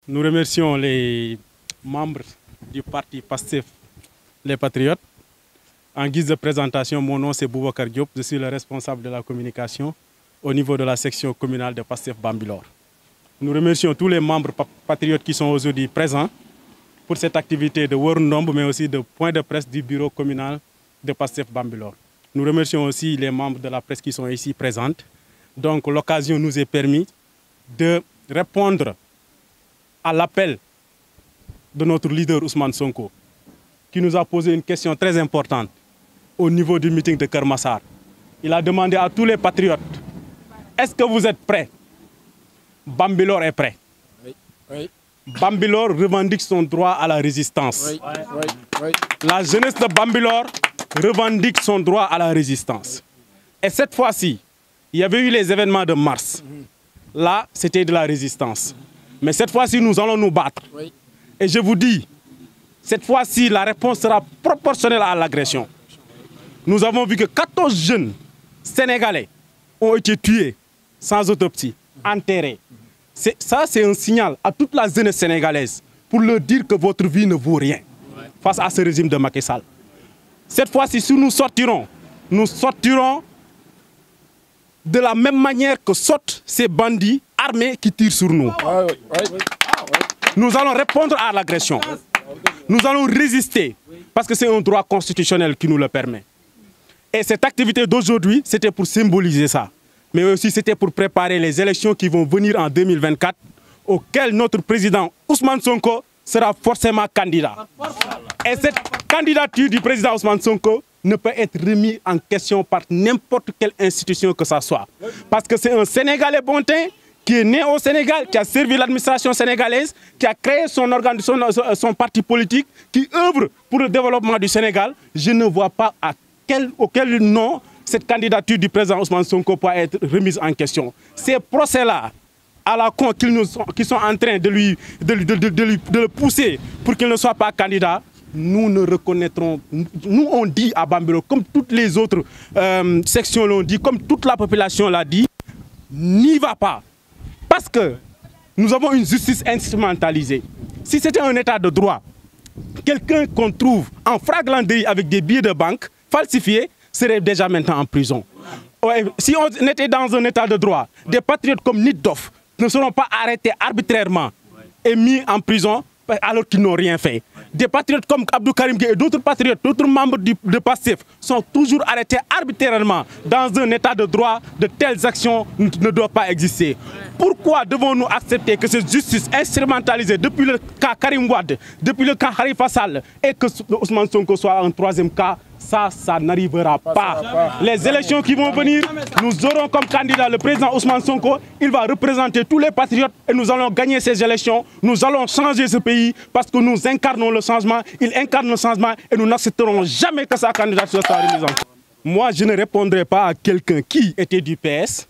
Nous remercions les membres du parti PASTEF, les Patriotes. En guise de présentation, mon nom c'est Boubacar Diop, je suis le responsable de la communication au niveau de la section communale de PASTEF Bambilor. Nous remercions tous les membres patriotes qui sont aujourd'hui présents pour cette activité de Worndomb, mais aussi de point de presse du bureau communal de PASTEF Bambilor. Nous remercions aussi les membres de la presse qui sont ici présentes. Donc l'occasion nous est permise de répondre à l'appel de notre leader Ousmane Sonko, qui nous a posé une question très importante au niveau du meeting de Keur Massar. Il a demandé à tous les patriotes, est-ce que vous êtes prêts? Bambilor est prêt. Oui, oui. Bambilor revendique son droit à la résistance. Oui, oui, oui. La jeunesse de Bambilor revendique son droit à la résistance. Et cette fois-ci, il y avait eu les événements de mars. Là, c'était de la résistance. Mais cette fois-ci, nous allons nous battre. Oui. Et je vous dis, cette fois-ci, la réponse sera proportionnelle à l'agression. Nous avons vu que 14 jeunes Sénégalais ont été tués sans autopsie, enterrés. Ça, c'est un signal à toute la jeunesse sénégalaise pour leur dire que votre vie ne vaut rien face à ce régime de Macky Sall. Cette fois-ci, si nous sortirons de la même manière que sortent ces bandits armés qui tirent sur nous. Nous allons répondre à l'agression. Nous allons résister parce que c'est un droit constitutionnel qui nous le permet. Et cette activité d'aujourd'hui, c'était pour symboliser ça. Mais aussi c'était pour préparer les élections qui vont venir en 2024, auxquelles notre président Ousmane Sonko sera forcément candidat. Et cette candidature du président Ousmane Sonko ne peut être remise en question par n'importe quelle institution que ce soit. Parce que c'est un Sénégalais bon teint qui est né au Sénégal, qui a servi l'administration sénégalaise, qui a créé son parti politique, qui œuvre pour le développement du Sénégal. Je ne vois pas auquel nom cette candidature du président Ousmane Sonko peut être remise en question. Ces procès-là, à la con qui sont en train de le pousser pour qu'il ne soit pas candidat, nous ne reconnaîtrons, nous on dit à Bambilor, comme toutes les autres sections l'ont dit, comme toute la population l'a dit, n'y va pas. Parce que nous avons une justice instrumentalisée. Si c'était un état de droit, quelqu'un qu'on trouve en flagrant délit avec des billets de banque falsifiés serait déjà maintenant en prison. Si on était dans un état de droit, des patriotes comme Nitdoff ne seront pas arrêtés arbitrairement et mis en prison alors qu'ils n'ont rien fait. Des patriotes comme Abdou Karim Gueye et d'autres patriotes, d'autres membres de PASTEF sont toujours arrêtés arbitrairement. Dans un état de droit, de telles actions ne doivent pas exister. Pourquoi devons-nous accepter que cette justice instrumentalisée depuis le cas Karim Wade, depuis le cas Khalifa Sall et que Ousmane Sonko soit un troisième cas? Ça n'arrivera pas. Les élections qui vont venir, nous aurons comme candidat le président Ousmane Sonko. Il va représenter tous les patriotes et nous allons gagner ces élections. Nous allons changer ce pays parce que nous incarnons le changement. Il incarne le changement et nous n'accepterons jamais que sa candidature soit remise en cause. Moi, je ne répondrai pas à quelqu'un qui était du PS,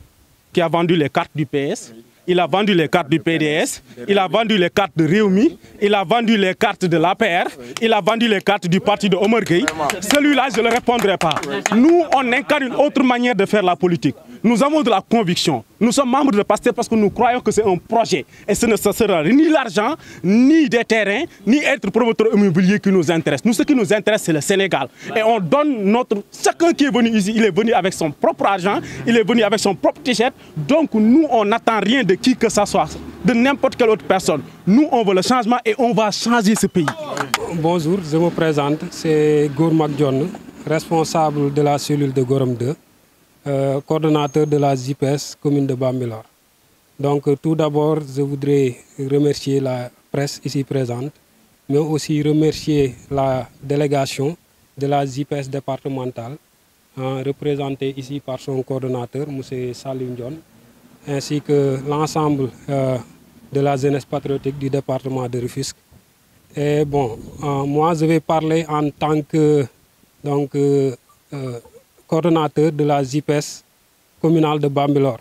qui a vendu les cartes du PS. Il a vendu les cartes du PDS, il a vendu les cartes de Réumi, il a vendu les cartes de l'APR, il a vendu les cartes du parti de Omar Gueye. Celui-là, je ne le répondrai pas. Nous, on incarne une autre manière de faire la politique. Nous avons de la conviction. Nous sommes membres de PASTEF parce que nous croyons que c'est un projet. Et ce ne sera ni l'argent, ni des terrains, ni être promoteur immobilier qui nous intéresse. Nous, ce qui nous intéresse, c'est le Sénégal. Et on donne notre... Chacun qui est venu ici, il est venu avec son propre argent, il est venu avec son propre t-shirt. Donc nous, on n'attend rien de qui que ce soit, de n'importe quelle autre personne. Nous, on veut le changement et on va changer ce pays. Bonjour, je me présente, c'est Gourmak John, responsable de la cellule de Gorom 2. Coordonnateur de la JPS commune de Bambilor. Donc tout d'abord, je voudrais remercier la presse ici présente, mais aussi remercier la délégation de la JPS départementale, représentée ici par son coordonnateur, M. Salim John, ainsi que l'ensemble de la jeunesse patriotique du département de Rufisque. Et bon, moi je vais parler en tant que coordonnateur de la JPS communale de Bambilor.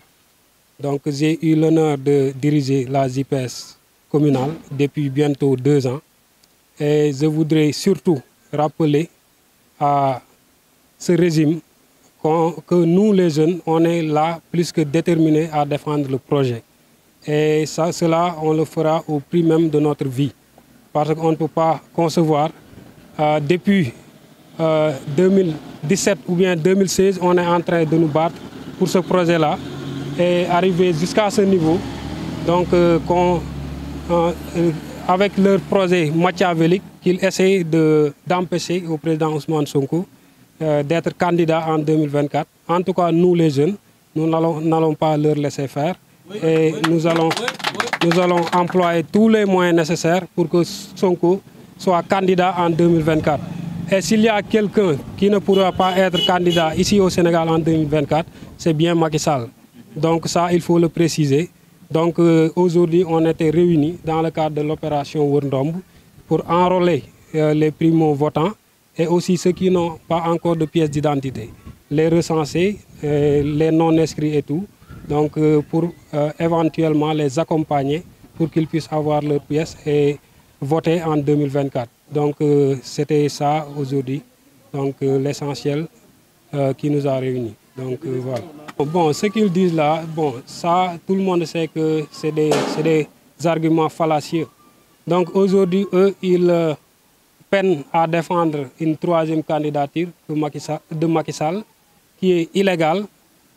Donc j'ai eu l'honneur de diriger la JPS communale depuis bientôt 2 ans. Et je voudrais surtout rappeler à ce régime que nous les jeunes, on est là plus que déterminés à défendre le projet. Et cela, on le fera au prix même de notre vie. Parce qu'on ne peut pas concevoir, depuis 2017 ou bien 2016, on est en train de nous battre pour ce projet-là et arriver jusqu'à ce niveau. Donc, avec leur projet machiavélique, qu'ils essayent d'empêcher au président Ousmane Sonko d'être candidat en 2024. En tout cas, nous les jeunes, nous n'allons pas leur laisser faire et nous allons employer tous les moyens nécessaires pour que Sonko soit candidat en 2024. Et s'il y a quelqu'un qui ne pourra pas être candidat ici au Sénégal en 2024, c'est bien Macky Sall. Donc ça, il faut le préciser. Donc aujourd'hui, on était réunis dans le cadre de l'opération Wurndom pour enrôler les primo-votants et aussi ceux qui n'ont pas encore de pièce d'identité, les recenser, les non-inscrits et tout, donc pour éventuellement les accompagner pour qu'ils puissent avoir leurs pièces et voter en 2024. Donc c'était ça aujourd'hui, donc l'essentiel qui nous a réunis. Donc voilà. Bon, ce qu'ils disent là, bon, ça, tout le monde sait que c'est des arguments fallacieux. Donc aujourd'hui, eux, ils peinent à défendre une troisième candidature de Macky Sall, qui est illégale,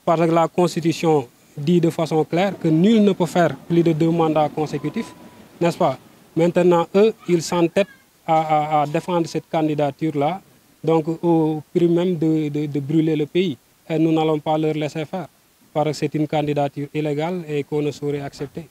parce que la Constitution dit de façon claire que nul ne peut faire plus de 2 mandats consécutifs, n'est-ce pas? Maintenant, eux, ils s'entêtent à défendre cette candidature-là, donc au prix même de brûler le pays. Et nous n'allons pas leur laisser faire, parce que c'est une candidature illégale et qu'on ne saurait accepter.